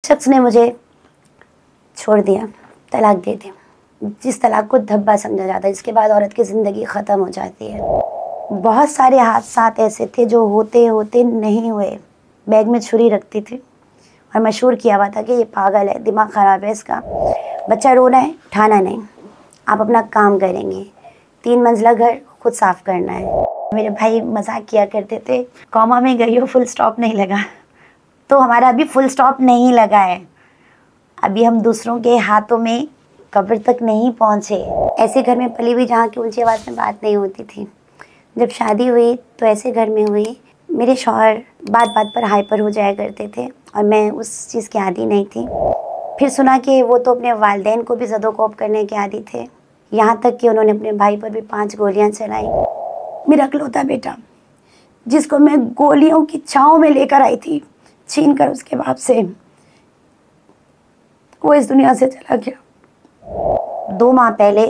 शख्स ने मुझे छोड़ दिया, तलाक दे दी। जिस तलाक को धब्बा समझा जाता है, इसके बाद औरत की ज़िंदगी ख़त्म हो जाती है। बहुत सारे हादसात ऐसे थे जो होते होते नहीं हुए। बैग में छुरी रखती थी और मशहूर किया हुआ था कि ये पागल है, दिमाग ख़राब है इसका, बच्चा रो रहा है, उठाना नहीं, आप अपना काम करेंगे, 3 मंजिला घर खुद साफ़ करना है। मेरे भाई मजाक किया करते थे, कॉमा में गई हो, फुल स्टॉप नहीं लगा। तो हमारा अभी फुल स्टॉप नहीं लगा है, अभी हम दूसरों के हाथों में कब्र तक नहीं पहुँचे। ऐसे घर में पली हुई जहाँ की ऊंची आवाज़ में बात नहीं होती थी। जब शादी हुई तो ऐसे घर में हुई। मेरे शौहर बात बात पर हाइपर हो जाया करते थे और मैं उस चीज़ की आदी नहीं थी। फिर सुना कि वो तो अपने वालिदैन को भी ज़दोकोप करने के आदी थे, यहाँ तक कि उन्होंने अपने भाई पर भी 5 गोलियाँ चलाई। मेरा इकलौता बेटा, जिसको मैं गोलियों की छाँव में लेकर आई थी, छीन कर उसके बाप से, वो इस दुनिया से चला गया। 2 माह पहले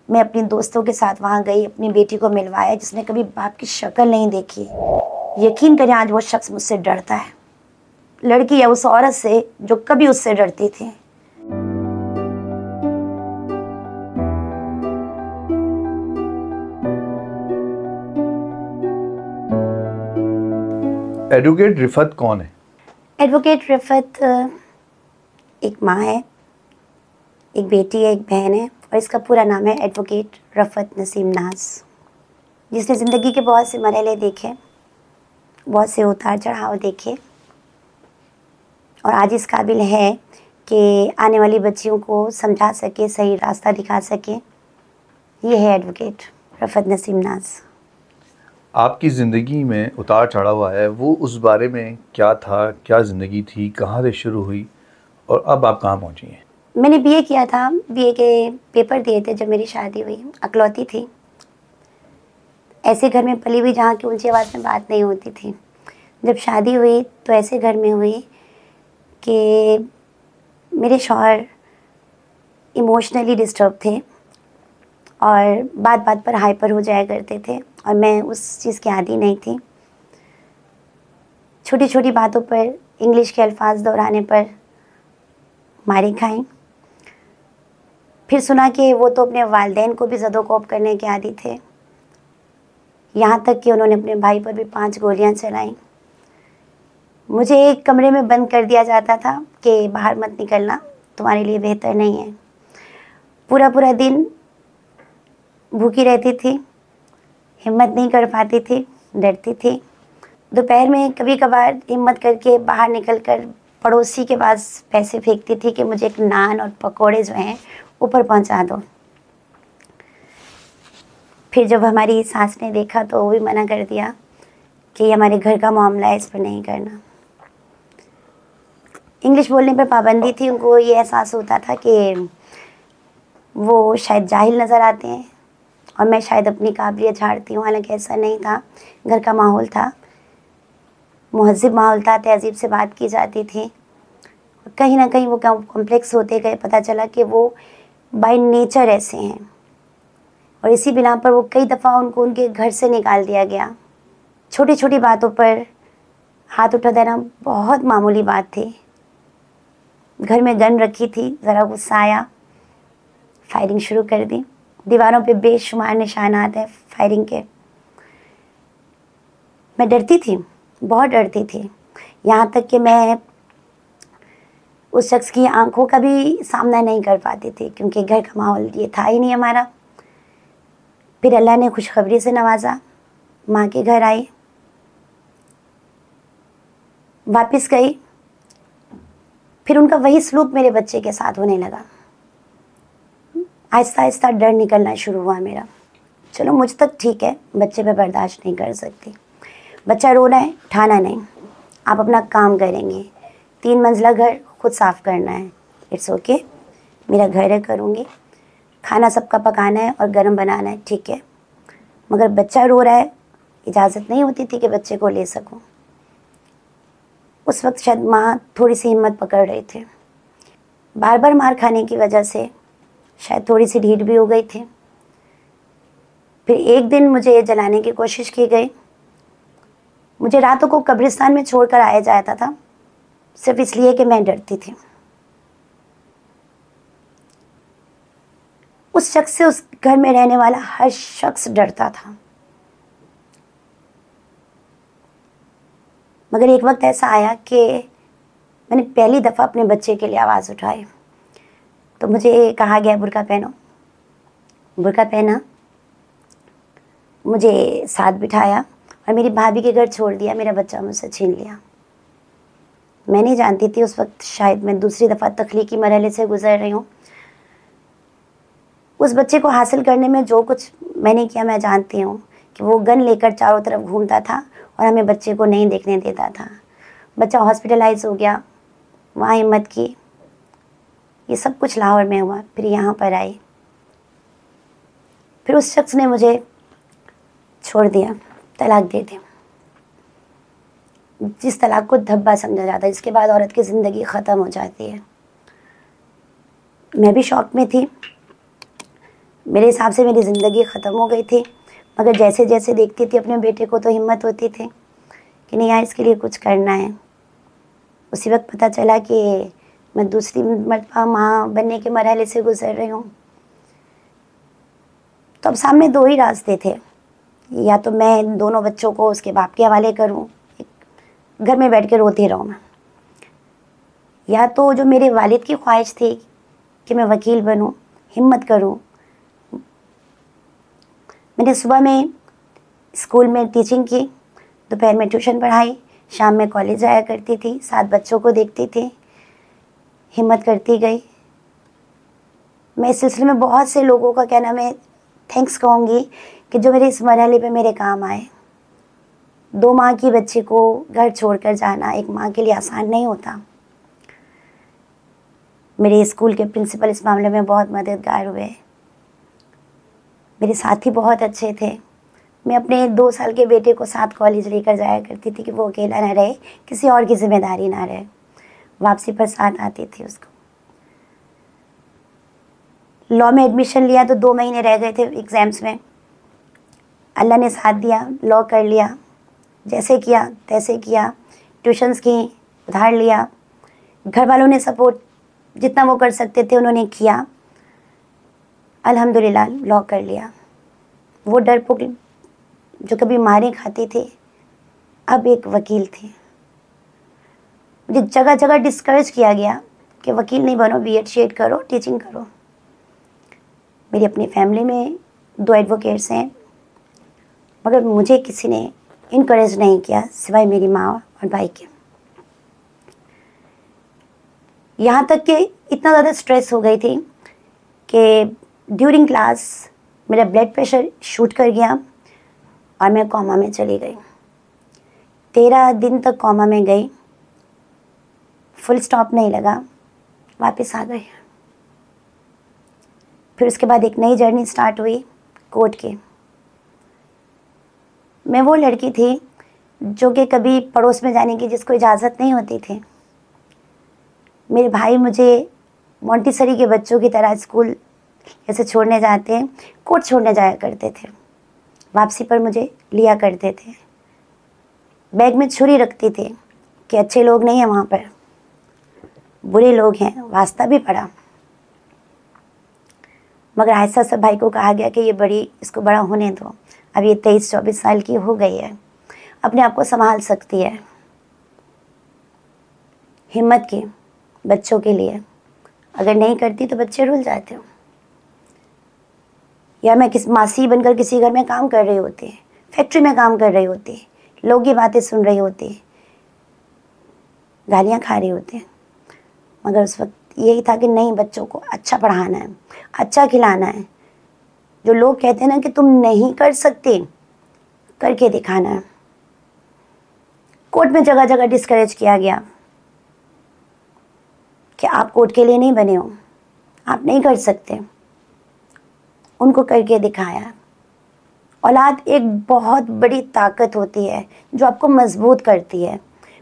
मैं अपनी दोस्तों के साथ वहाँ गई, अपनी बेटी को मिलवाया जिसने कभी बाप की शक्ल नहीं देखी। यकीन करें, आज वो शख्स मुझसे डरता है, लड़की या उस औरत से जो कभी उससे डरती थी। एडवोकेट रिफत कौन है? एडवोकेट रिफत एक माँ है, एक बेटी है, एक बहन है और इसका पूरा नाम है एडवोकेट रफ़त नसीम नाज, जिसने ज़िंदगी के बहुत से मरहले देखे, बहुत से उतार चढ़ाव देखे और आज इस काबिल है कि आने वाली बच्चियों को समझा सके, सही रास्ता दिखा सके। ये है एडवोकेट रफ़त नसीम नाज। आपकी ज़िंदगी में उतार चढ़ाव आया है, वो उस बारे में क्या था, क्या ज़िंदगी थी, कहाँ से शुरू हुई और अब आप कहाँ पहुँची हैं? मैंने बीए किया था, बीए के पेपर दिए थे जब मेरी शादी हुई। अकलौती थी, ऐसे घर में पली हुई जहाँ की ऊंची आवाज़ में बात नहीं होती थी। जब शादी हुई तो ऐसे घर में हुई कि मेरे शौहर इमोशनली डिस्टर्ब थे और बात बात पर हाइपर हो जाया करते थे और मैं उस चीज़ की आदी नहीं थी। छोटी छोटी बातों पर इंग्लिश के अल्फाज दोहराने पर मारी खाई। फिर सुना कि वो तो अपने वालिदैन को भी ज़दोकोप करने के आदी थे, यहाँ तक कि उन्होंने अपने भाई पर भी 5 गोलियाँ चलाई। मुझे एक कमरे में बंद कर दिया जाता था कि बाहर मत निकलना, तुम्हारे लिए बेहतर नहीं है। पूरा पूरा दिन भूखी रहती थी, हिम्मत नहीं कर पाती थी, डरती थी। दोपहर में कभी कभार हिम्मत करके बाहर निकल कर पड़ोसी के पास पैसे फेंकती थी कि मुझे एक नान और पकोड़े जो हैं ऊपर पहुंचा दो। फिर जब हमारी सास ने देखा तो वो भी मना कर दिया कि ये हमारे घर का मामला है, इस पर नहीं करना। इंग्लिश बोलने पर पाबंदी थी, उनको ये एहसास होता था कि वो शायद जाहिल नज़र आते हैं और मैं शायद अपनी काबिलियत झाड़ती हूँ, हालांकि ऐसा नहीं था। घर का माहौल था, मुहज़्ज़िब माहौल था, तहज़ीब से बात की जाती थी। कहीं ना कहीं वो कॉम्प्लेक्स होते गए, पता चला कि वो बाय नेचर ऐसे हैं और इसी बिना पर वो कई दफ़ा उनको उनके घर से निकाल दिया गया। छोटी छोटी बातों पर हाथ उठा देना बहुत मामूली बात थी। घर में गन रखी थी, ज़रा गुस्सा आया, फायरिंग शुरू कर दी। दीवारों पे बेशुमार निशानात हैं फायरिंग के। मैं डरती थी, बहुत डरती थी, यहाँ तक कि मैं उस शख्स की आंखों का भी सामना नहीं कर पाती थी क्योंकि घर का माहौल ये था ही नहीं हमारा। फिर अल्लाह ने खुशखबरी से नवाजा, माँ के घर आई, वापस गई। फिर उनका वही सलूक मेरे बच्चे के साथ होने लगा। आहिस्ता आहिस्ता डर निकलना शुरू हुआ मेरा। चलो मुझ तक ठीक है, बच्चे पे बर्दाश्त नहीं कर सकती, बच्चा रो रहा है, उठाना नहीं, आप अपना काम करेंगे, 3 मंजिला घर खुद साफ़ करना है, इट्स ओके, मेरा घर है, करूँगी, खाना सबका पकाना है और गर्म बनाना है, ठीक है, मगर बच्चा रो रहा है, इजाज़त नहीं होती थी कि बच्चे को ले सकूं। उस वक्त शायद माँ थोड़ी सी हिम्मत पकड़ रहे थे। बार बार मार खाने की वजह से शायद थोड़ी सी ढीठ भी हो गई थी। फिर एक दिन मुझे जलाने की कोशिश की गई। मुझे रातों को कब्रिस्तान में छोड़कर आया जाता था सिर्फ इसलिए कि मैं डरती थी। उस शख्स से उस घर में रहने वाला हर शख्स डरता था। मगर एक वक्त ऐसा आया कि मैंने पहली दफ़ा अपने बच्चे के लिए आवाज़ उठाई। तो मुझे कहा गया बुर्का पहनो। बुर्का पहना, मुझे साथ बिठाया और मेरी भाभी के घर छोड़ दिया। मेरा बच्चा मुझसे छीन लिया। मैं नहीं जानती थी उस वक्त शायद मैं दूसरी दफ़ा तख्लीकी मरहले से गुजर रही हूँ। उस बच्चे को हासिल करने में जो कुछ मैंने किया मैं जानती हूँ कि वो गन लेकर चारों तरफ घूमता था और हमें बच्चे को नहीं देखने देता था। बच्चा हॉस्पिटलाइज हो गया, वहाँ हिम्मत की। ये सब कुछ लाहौर में हुआ। फिर यहाँ पर आई, फिर उस शख्स ने मुझे छोड़ दिया, तलाक दे दी। जिस तलाक को धब्बा समझा जाता है, जिसके बाद औरत की ज़िंदगी ख़त्म हो जाती है। मैं भी शौक में थी। मेरे हिसाब से मेरी ज़िंदगी ख़त्म हो गई थी। मगर जैसे जैसे देखती थी अपने बेटे को तो हिम्मत होती थी कि नहीं यार इसके लिए कुछ करना है। उसी वक्त पता चला कि मैं दूसरी मरतबा माँ बनने के मरहले से गुजर रही हूँ। तो अब सामने दो ही रास्ते थे, या तो मैं दोनों बच्चों को उसके बाप के हवाले करूँ, घर में बैठ के रोती रहूँ मैं, या तो जो मेरे वालिद की ख्वाहिश थी कि मैं वकील बनूँ, हिम्मत करूँ। मैंने सुबह में स्कूल में टीचिंग की, दोपहर में ट्यूशन पढ़ाई, शाम में कॉलेज जाया करती थी, 7 बच्चों को देखती थी, हिम्मत करती गई। मैं इस सिलसिले में बहुत से लोगों का कहना मैं थैंक्स कहूँगी कि जो मेरे इस मरहले पे मेरे काम आए। 2 माह की बच्ची को घर छोड़कर जाना एक माँ के लिए आसान नहीं होता। मेरे स्कूल के प्रिंसिपल इस मामले में बहुत मददगार हुए। मेरे साथी बहुत अच्छे थे। मैं अपने 2 साल के बेटे को साथ कॉलेज लेकर जाया करती थी कि वो अकेला ना रहे, किसी और की जिम्मेदारी ना रहे। वापसी पर साथ आती थी उसको। लॉ में एडमिशन लिया तो 2 महीने रह गए थे एग्ज़ाम्स में। अल्लाह ने साथ दिया, लॉ कर लिया। जैसे किया तैसे किया, ट्यूशन्स की, उधार लिया। घर वालों ने सपोर्ट जितना वो कर सकते थे उन्होंने किया। अल्हम्दुलिल्लाह लॉ कर लिया। वो डरपोक जो कभी मारें खाती थी, अब एक वकील थी। मुझे जगह जगह डिस्करेज किया गया कि वकील नहीं बनो, बीएड शीएड करो, टीचिंग करो। मेरी अपनी फैमिली में 2 एडवोकेट्स हैं, मगर मुझे किसी ने इनकरेज नहीं किया सिवाय मेरी माँ और भाई के। यहाँ तक कि इतना ज़्यादा स्ट्रेस हो गई थी कि ड्यूरिंग क्लास मेरा ब्लड प्रेशर शूट कर गया और मैं कोमा में चली गई। 13 दिन तक कोमा में गई, फुल स्टॉप नहीं लगा, वापस आ गई। फिर उसके बाद एक नई जर्नी स्टार्ट हुई कोर्ट की। मैं वो लड़की थी जो कि कभी पड़ोस में जाने की जिसको इजाज़त नहीं होती थी। मेरे भाई मुझे मोंटेसरी के बच्चों की तरह स्कूल जैसे छोड़ने जाते हैं, कोर्ट छोड़ने जाया करते थे। वापसी पर मुझे लिया करते थे। बैग में छुरी रखती थी कि अच्छे लोग नहीं हैं वहाँ पर, बुरे लोग हैं। वास्ता भी पड़ा। मगर आहिस्ता से भाई को कहा गया कि ये बड़ी, इसको बड़ा होने दो, अब ये 23-24 साल की हो गई है, अपने आप को संभाल सकती है। हिम्मत की बच्चों के लिए, अगर नहीं करती तो बच्चे रुल जाते हो। या मैं किस मासी बनकर किसी घर में काम कर रही होती, फैक्ट्री में काम कर रही होती, लोग की बातें सुन रही होती, गालियाँ खा रही होती, मगर उस वक्त यही था कि नहीं, बच्चों को अच्छा पढ़ाना है, अच्छा खिलाना है। जो लोग कहते हैं ना कि तुम नहीं कर सकते, करके दिखाना है। कोर्ट में जगह जगह डिस्करेज किया गया कि आप कोर्ट के लिए नहीं बने हो, आप नहीं कर सकते। उनको करके दिखाया। औलाद एक बहुत बड़ी ताकत होती है जो आपको मजबूत करती है।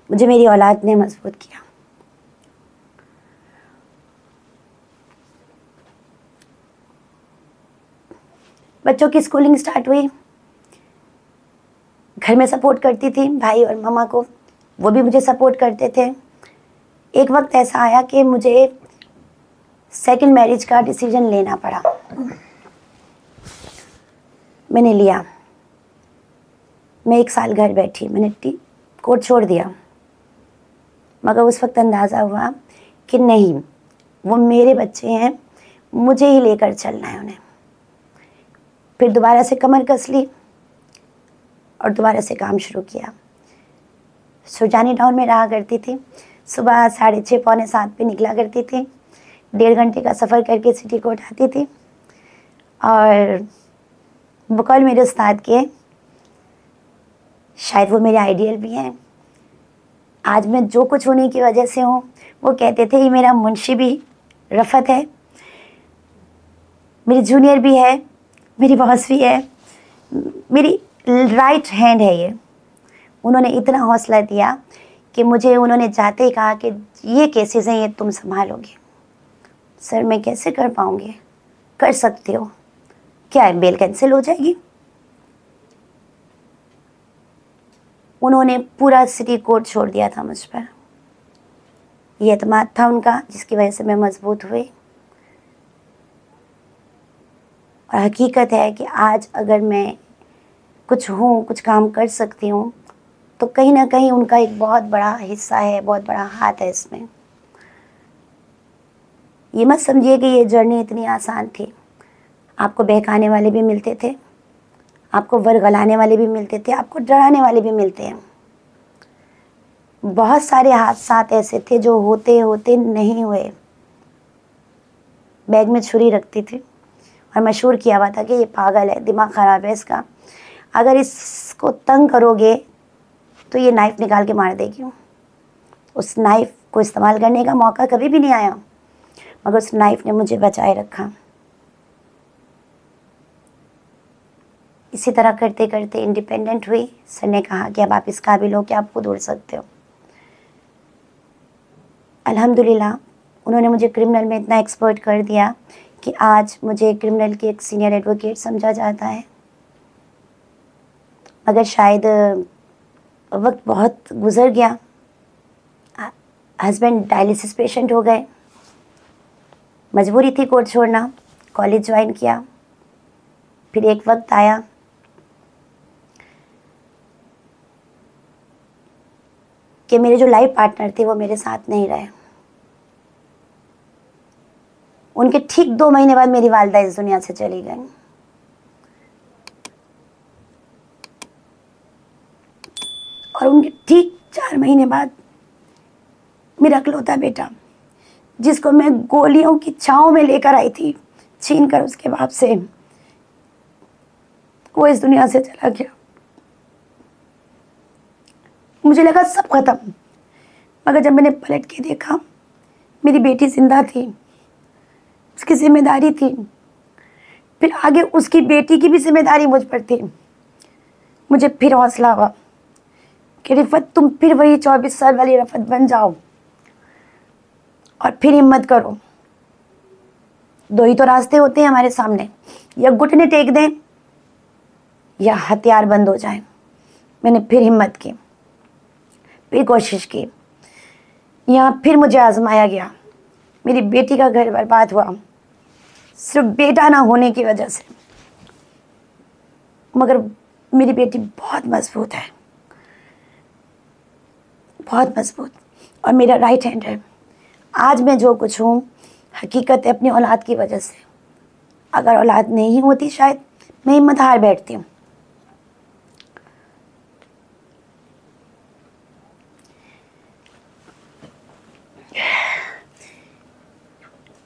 मुझे मेरी औलाद ने मजबूत किया। बच्चों की स्कूलिंग स्टार्ट हुई। घर में सपोर्ट करती थी भाई और मामा को, वो भी मुझे सपोर्ट करते थे। एक वक्त ऐसा आया कि मुझे सेकंड मैरिज का डिसीजन लेना पड़ा। मैंने लिया। मैं 1 साल घर बैठी, मैंने कोर्ट छोड़ दिया। मगर उस वक्त अंदाज़ा हुआ कि नहीं, वो मेरे बच्चे हैं, मुझे ही लेकर चलना है उन्हें। फिर दोबारा से कमर कस ली और दोबारा से काम शुरू किया। सुजानी टाउन में रहा करती थी। सुबह 6:30 पौने 7 पे निकला करती थी। 1.5 घंटे का सफ़र करके सिटी कोर्ट आती थी। और बकौल मेरे उस्ताद के, शायद वो मेरे आइडियल भी हैं, आज मैं जो कुछ उन्हीं की वजह से हूँ, वो कहते थे ये मेरा मुंशी भी रफ़त है, मेरी जूनियर भी है, मेरी बॉस भी है, मेरी राइट हैंड है ये। उन्होंने इतना हौसला दिया कि मुझे उन्होंने जाते ही कहा कि ये केसेस हैं, ये तुम संभालोगे। सर मैं कैसे कर पाऊँगी? कर सकते हो। क्या है, बेल कैंसिल हो जाएगी। उन्होंने पूरा सिटी कोर्ट छोड़ दिया था मुझ पर। ये एतमाद था उनका, जिसकी वजह से मैं मजबूत हुई। और हकीकत है कि आज अगर मैं कुछ हूँ, कुछ काम कर सकती हूँ, तो कहीं ना कहीं उनका एक बहुत बड़ा हिस्सा है, बहुत बड़ा हाथ है इसमें। ये मत समझिए कि ये जर्नी इतनी आसान थी। आपको बहकाने वाले भी मिलते थे, आपको वर्गलाने वाले भी मिलते थे, आपको डराने वाले भी मिलते हैं। बहुत सारे हादसात ऐसे थे जो होते होते नहीं हुए। बैग में छुरी रखती थी और मशहूर किया हुआ था कि ये पागल है, दिमाग ख़राब है इसका, अगर इसको तंग करोगे तो ये नाइफ़ निकाल के मार देगी। उस नाइफ़ को इस्तेमाल करने का मौका कभी भी नहीं आया, मगर उस नाइफ़ ने मुझे बचाए रखा। इसी तरह करते करते इंडिपेंडेंट हुई। सर ने कहा कि अब आप इस काबिल हो कि आप खुद उड़ सकते हो। अल्हम्दुलिल्लाह उन्होंने मुझे क्रिमिनल में इतना एक्सपर्ट कर दिया कि आज मुझे क्रिमिनल की एक सीनियर एडवोकेट समझा जाता है। मगर शायद वक्त बहुत गुजर गया, हस्बैंड डायलिसिस पेशेंट हो गए, मजबूरी थी कोर्ट छोड़ना, कॉलेज ज्वाइन किया। फिर एक वक्त आया कि मेरे जो लाइफ पार्टनर थे वो मेरे साथ नहीं रहे। उनके ठीक 2 महीने बाद मेरी वालिदा इस दुनिया से चली गई। और उनके ठीक 4 महीने बाद मेरा इकलौता बेटा, जिसको मैं गोलियों की छाँव में लेकर आई थी छीन कर उसके बाप से, वो इस दुनिया से चला गया। मुझे लगा सब खत्म, मगर जब मैंने पलट के देखा मेरी बेटी जिंदा थी, उसकी जिम्मेदारी थी। फिर आगे उसकी बेटी की भी जिम्मेदारी मुझ पर थी। मुझे फिर हौसला हुआ कि रिफत तुम फिर वही 24 साल वाली रफत बन जाओ और फिर हिम्मत करो। 2 ही तो रास्ते होते हैं हमारे सामने, या घुटने टेक दें या हथियार बंद हो जाए। मैंने फिर हिम्मत की, फिर कोशिश की। यहाँ फिर मुझे आजमाया गया। मेरी बेटी का घर बर्बाद हुआ सिर्फ बेटा ना होने की वजह से। मगर मेरी बेटी बहुत मजबूत है, बहुत मजबूत, और मेरा राइट हैंड है। आज मैं जो कुछ हूँ हकीकत है अपनी औलाद की वजह से। अगर औलाद नहीं होती शायद मैं हिम्मत हार बैठती हूँ।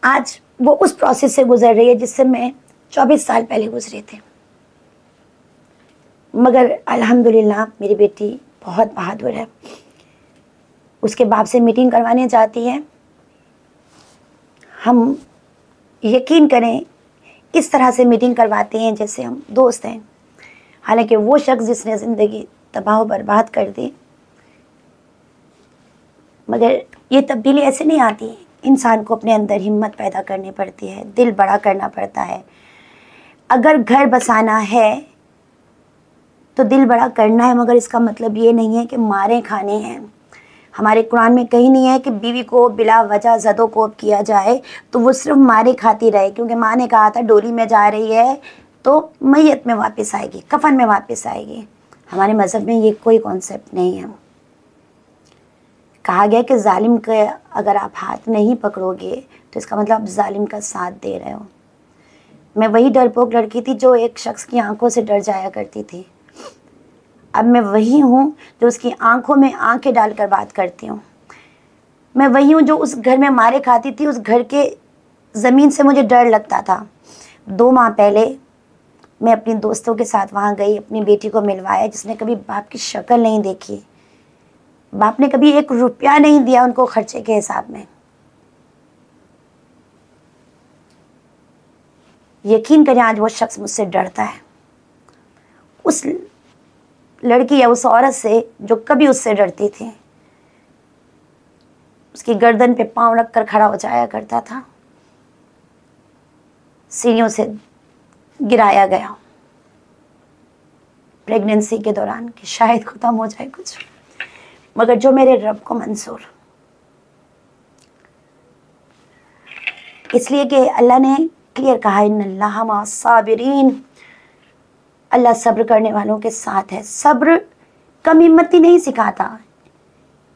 आज वो उस प्रोसेस से गुजर रही है जिससे मैं 24 साल पहले गुजरी थी। मगर अल्हम्दुलिल्लाह मेरी बेटी बहुत बहादुर है। उसके बाप से मीटिंग करवाने जाती है। हम यकीन करें इस तरह से मीटिंग करवाते हैं जैसे हम दोस्त हैं। हालांकि वो शख्स जिसने ज़िंदगी तबाह बर्बाद कर दी, मगर ये तब्दीली ऐसे नहीं आती। इंसान को अपने अंदर हिम्मत पैदा करनी पड़ती है, दिल बड़ा करना पड़ता है। अगर घर बसाना है तो दिल बड़ा करना है, मगर इसका मतलब ये नहीं है कि मारें खाने हैं। हमारे कुरान में कहीं नहीं है कि बीवी को बिला वजह ज़दोकोब किया जाए तो वो सिर्फ मारे खाती रहे, क्योंकि माँ ने कहा था डोली में जा रही है तो मैयत में वापस आएगी, कफन में वापस आएगी। हमारे मज़हब में ये कोई कॉन्सेप्ट नहीं है। कहा गया कि जालिम के अगर आप हाथ नहीं पकड़ोगे तो इसका मतलब आप जालिम का साथ दे रहे हो। मैं वही डरपोक लड़की थी जो एक शख्स की आंखों से डर जाया करती थी। अब मैं वही हूँ जो उसकी आंखों में आंखें डालकर बात करती हूँ। मैं वही हूँ जो उस घर में मारे खाती थी, उस घर के ज़मीन से मुझे डर लगता था। 2 माह पहले मैं अपनी दोस्तों के साथ वहाँ गई, अपनी बेटी को मिलवाया जिसने कभी बाप की शक्ल नहीं देखी। बाप ने कभी 1 रुपया नहीं दिया उनको खर्चे के हिसाब में। यकीन करें आज वो शख्स मुझसे डरता है, उस लड़की या उस औरत से जो कभी उससे डरती थी। उसकी गर्दन पे पांव रखकर खड़ा हो जाया करता था, सीढ़ियों से गिराया गया प्रेगनेंसी के दौरान कि शायद खत्म हो जाए कुछ, मगर जो मेरे रब को मंजूर। इसलिए कि अल्लाह ने क्लियर कहा इन्नल्लाह मअस साबिरीन, अल्लाह सब्र करने वालों के साथ है। सब्र कम हिम्मती नहीं सिखाता,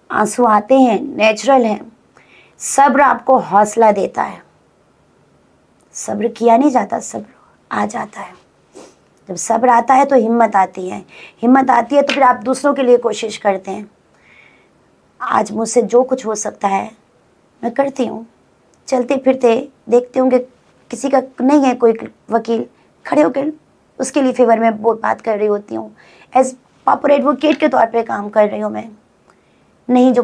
आंसू आते हैं, नेचुरल हैं। सब्र आपको हौसला देता है। सब्र किया नहीं जाता, सब्र आ जाता है। जब सब्र आता है तो हिम्मत आती है, हिम्मत आती है तो फिर आप दूसरों के लिए कोशिश करते हैं। आज मुझसे जो कुछ हो सकता है मैं करती हूँ। चलते फिरते देखती हूँ कि किसी का नहीं है कोई वकील, खड़े होकर उसके लिए फेवर में बात कर रही होती हूँ। एज प्रॉपर एडवोकेट के तौर पे काम कर रही हूँ मैं। नहीं जो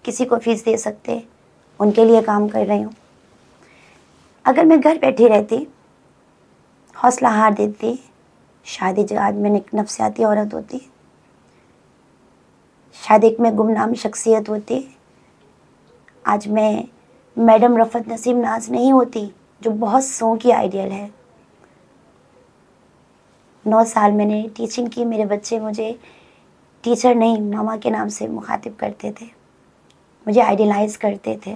किसी को फीस दे सकते उनके लिए काम कर रही हूँ। अगर मैं घर बैठी रहती, हौसला हार देती, शायद जो आज मैंने एक नफसियाती औरत होती, शायद एक मैं गुमनाम शख्सियत होती, आज मैं मैडम रफ़त नसीम नाज नहीं होती जो बहुत सौ की आइडियल है। 9 साल मैंने टीचिंग की, मेरे बच्चे मुझे टीचर नहीं मामा के नाम से मुखातिब करते थे, मुझे आइडियलाइज करते थे।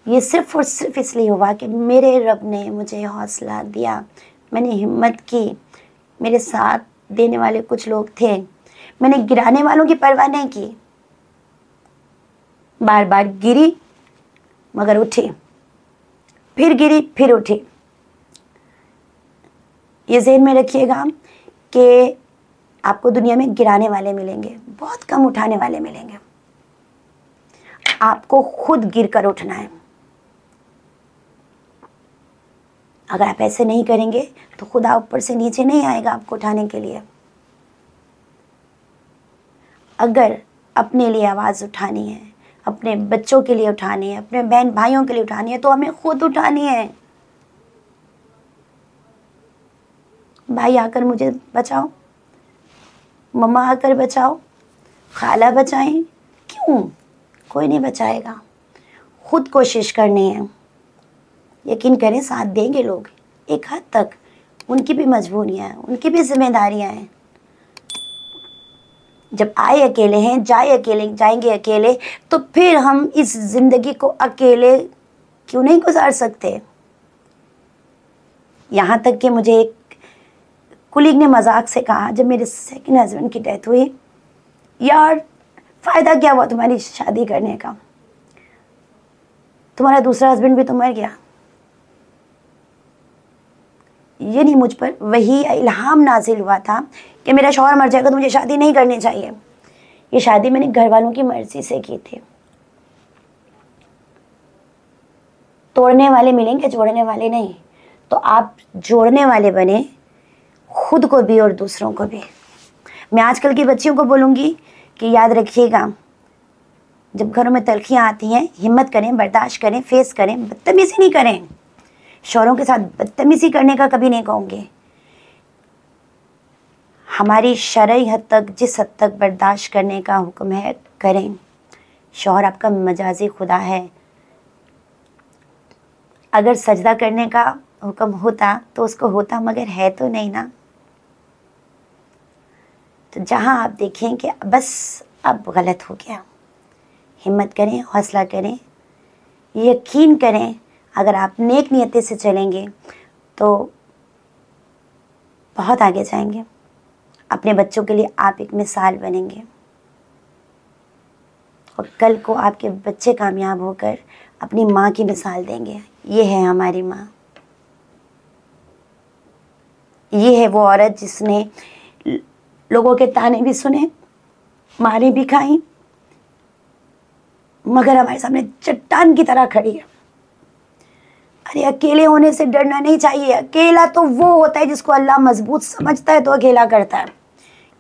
ये सिर्फ़ और सिर्फ इसलिए हुआ कि मेरे रब ने मुझे हौसला दिया, मैंने हिम्मत की। मेरे साथ देने वाले कुछ लोग थे, मैंने गिराने वालों की परवाह नहीं की। बार बार गिरी मगर उठी, फिर गिरी फिर उठी। ये ज़हन में रखिएगा कि आपको दुनिया में गिराने वाले मिलेंगे, बहुत कम उठाने वाले मिलेंगे। आपको खुद गिर कर उठना है। अगर आप ऐसे नहीं करेंगे तो खुदा ऊपर से नीचे नहीं आएगा आपको उठाने के लिए। अगर अपने लिए आवाज़ उठानी है, अपने बच्चों के लिए उठानी है, अपने बहन भाइयों के लिए उठानी है, तो हमें खुद उठानी है। भाई आकर मुझे बचाओ, मम्मा आकर बचाओ, खाला बचाएं, क्यों? कोई नहीं बचाएगा। खुद कोशिश करनी है। यकीन करें साथ देंगे लोग एक हद तक। उनकी भी मजबूरियाँ हैं, उनकी भी जिम्मेदारियाँ हैं। जब आए अकेले हैं, जाए अकेले, जाएंगे अकेले, तो फिर हम इस ज़िंदगी को अकेले क्यों नहीं गुजार सकते? यहाँ तक कि मुझे एक कुलीग ने मजाक से कहा जब मेरे सेकंड हस्बैंड की डेथ हुई, यार फ़ायदा क्या हुआ तुम्हारी शादी करने का, तुम्हारा दूसरा हस्बैंड भी तो मर गया। ये नहीं मुझ पर वही इल्हाम नाजिल हुआ था कि मेरा शौहर मर जाएगा तो मुझे शादी नहीं करनी चाहिए। ये शादी मैंने घर वालों की मर्जी से की थी। तोड़ने वाले मिलेंगे, जोड़ने वाले नहीं। तो आप जोड़ने वाले बने, खुद को भी और दूसरों को भी। मैं आजकल की बच्चियों को बोलूँगी कि याद रखिएगा, जब घरों में तलखियाँ आती हैं, हिम्मत करें, बर्दाश्त करें, फेस करें, बदतमीज़ी नहीं करें। शौहरों के साथ बदतमीज़ी करने का कभी नहीं कहूँगी। हमारी शरई हद तक, जिस हद तक बर्दाश्त करने का हुक्म है, करें। शौहर आपका मजाजी खुदा है। अगर सजदा करने का हुक्म होता तो उसको होता, मगर है तो नहीं ना। तो जहाँ आप देखें कि बस अब गलत हो गया। हिम्मत करें, हौसला करें, यकीन करें, अगर आप नेक नियति से चलेंगे तो बहुत आगे जाएंगे। अपने बच्चों के लिए आप एक मिसाल बनेंगे और कल को आपके बच्चे कामयाब होकर अपनी माँ की मिसाल देंगे। ये है हमारी माँ। ये है वो औरत जिसने लोगों के ताने भी सुने, मारे भी खाई, मगर हमारे सामने चट्टान की तरह खड़ी है। अरे अकेले होने से डरना नहीं चाहिए। अकेला तो वो होता है जिसको अल्लाह मजबूत समझता है तो अकेला करता है,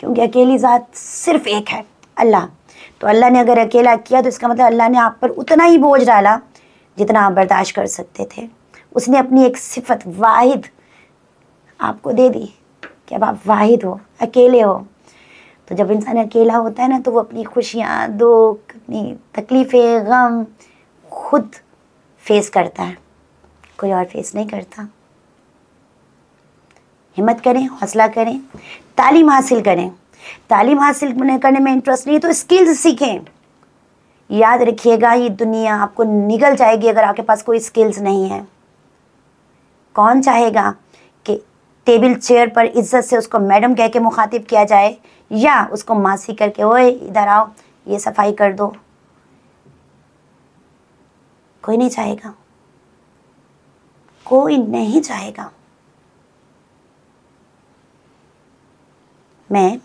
क्योंकि अकेली ज़ात सिर्फ एक है, अल्लाह। तो अल्लाह ने अगर अकेला किया तो इसका मतलब अल्लाह ने आप पर उतना ही बोझ डाला जितना आप बर्दाश्त कर सकते थे। उसने अपनी एक सिफत वाहिद आपको दे दी कि अब आप वाहिद हो, अकेले हो। तो जब इंसान अकेला होता है ना, तो वो अपनी खुशियाँ, दुख, अपनी तकलीफ़ें, गम खुद फेस करता है, कोई और फेस नहीं करता। हिम्मत करें, हौसला करें, तालीम हासिल करें। तालीम हासिल करने में इंटरेस्ट नहीं है तो स्किल्स सीखें। याद रखिएगा, ये दुनिया आपको निगल जाएगी अगर आपके पास कोई स्किल्स नहीं है। कौन चाहेगा कि टेबल चेयर पर इज्जत से उसको मैडम कह के मुखातिब किया जाए, या उसको मासी करके ओए इधर आओ ये सफाई कर दो? कोई नहीं चाहेगा, कोई नहीं चाहेगा। मैं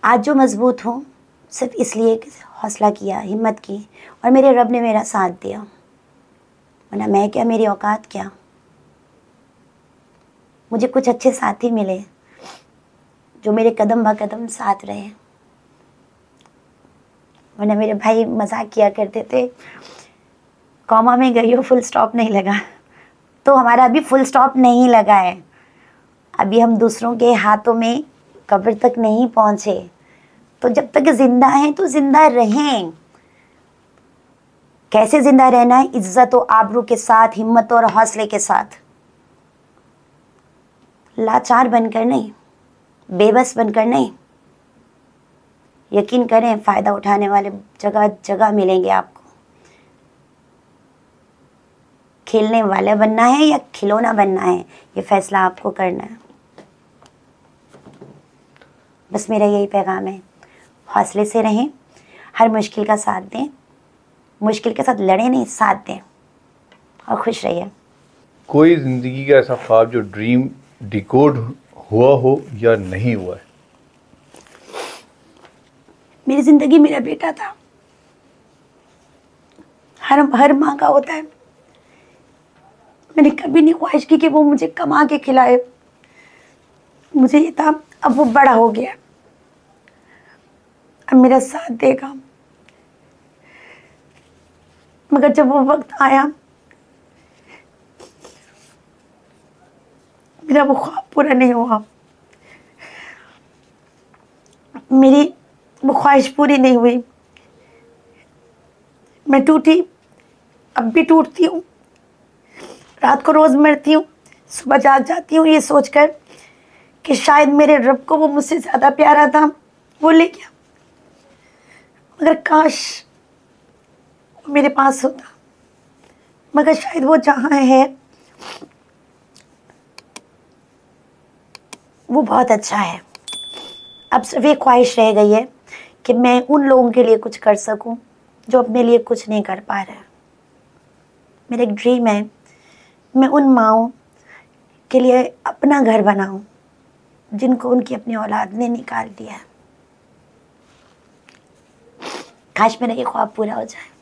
आज जो मजबूत हूँ सिर्फ इसलिए कि हौसला किया, हिम्मत की और मेरे रब ने मेरा साथ दिया। वरना मैं क्या, मेरी औकात क्या। मुझे कुछ अच्छे साथी मिले जो मेरे कदम ब कदम साथ रहे। वरना मेरे भाई मजाक किया करते थे, कॉमा में गई हो फुल स्टॉप नहीं लगा। तो हमारा अभी फुल स्टॉप नहीं लगा है। अभी हम दूसरों के हाथों में कब्र तक नहीं पहुंचे। तो जब तक जिंदा हैं तो जिंदा रहें। कैसे जिंदा रहना है? इज्जत और आबरू के साथ, हिम्मत और हौसले के साथ। लाचार बनकर नहीं, बेबस बनकर नहीं। यकीन करें, फायदा उठाने वाले जगह जगह मिलेंगे आपको। खेलने वाले बनना है या खिलौना बनना है, ये फैसला आपको करना है। बस मेरा यही पैगाम है, हौसले से रहें, हर मुश्किल का साथ दें। मुश्किल के साथ लड़ें नहीं, साथ दें और खुश रहिए। कोई ज़िंदगी का ऐसा ख्वाब जो ड्रीम डिकोड हुआ हो या नहीं हुआ है? मेरी ज़िंदगी मेरा बेटा था। हर माँ का होता है। मैंने कभी नहीं ख्वाहिश की कि वो मुझे कमा के खिलाए। मुझे ये था अब वो बड़ा हो गया, अब मेरा साथ देगा। मगर जब वो वक्त आया, मेरा वो ख्वाब पूरा नहीं हुआ। मेरी वो ख्वाहिश पूरी नहीं हुई। मैं टूटी, अब भी टूटती हूँ। रात को रोज़ मरती हूँ, सुबह जाग जाती हूँ ये सोचकर कि शायद मेरे रब को वो मुझसे ज़्यादा प्यारा था, वो ले गया। मगर काश वो मेरे पास होता। मगर शायद वो जहाँ है वो बहुत अच्छा है। अब सिर्फ एक ख्वाहिश रह गई है कि मैं उन लोगों के लिए कुछ कर सकूं जो अपने लिए कुछ नहीं कर पा रहे। मेरा एक ड्रीम है, मैं उन माँओं के लिए अपना घर बनाऊं जिनको उनकी अपनी औलाद ने निकाल दिया है। काश मेरा ये ख्वाब पूरा हो जाए।